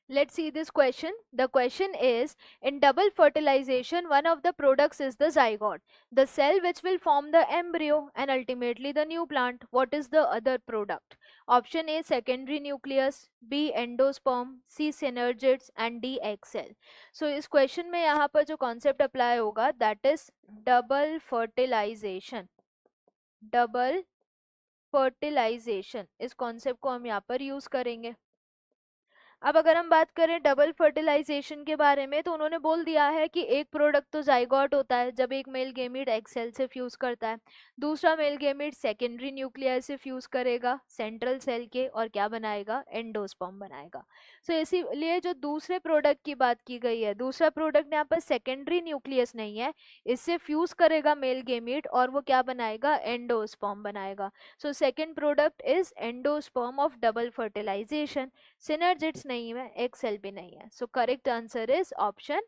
Let's see this question. The question is, in double fertilization, one of the products is the zygote, the cell which will form the embryo and ultimately the new plant. What is the other product? Option A, secondary nucleus, B, endosperm, C, synergids and D, egg cell. So इस question में यहाँ पर जो concept apply होगा, that is double fertilization. Double fertilization इस concept को हम यहाँ पर use करेंगे. अब अगर हम बात करें डबल फर्टिलाइजेशन के बारे में, तो उन्होंने बोल दिया है कि एक प्रोडक्ट तो जाइगोट होता है जब एक मेल गेमीट एग सेल से फ्यूज करता है, दूसरा मेल गेमीट सेकेंडरी न्यूक्लियस से फ्यूज करेगा सेंट्रल सेल के और क्या बनाएगा, एंडोस्पर्म बनाएगा. सो इसीलिए जो दूसरे प्रोडक्ट की बात की गई है, दूसरा प्रोडक्ट यहाँ पर सेकेंडरी न्यूक्लियस नहीं है, इससे फ्यूज करेगा मेल गेमीट और वो क्या बनाएगा, एंडोस्पर्म बनाएगा. So second product is endosperm of double fertilization. Synergids नहीं है, एक्सेल भी नहीं है. So correct answer is option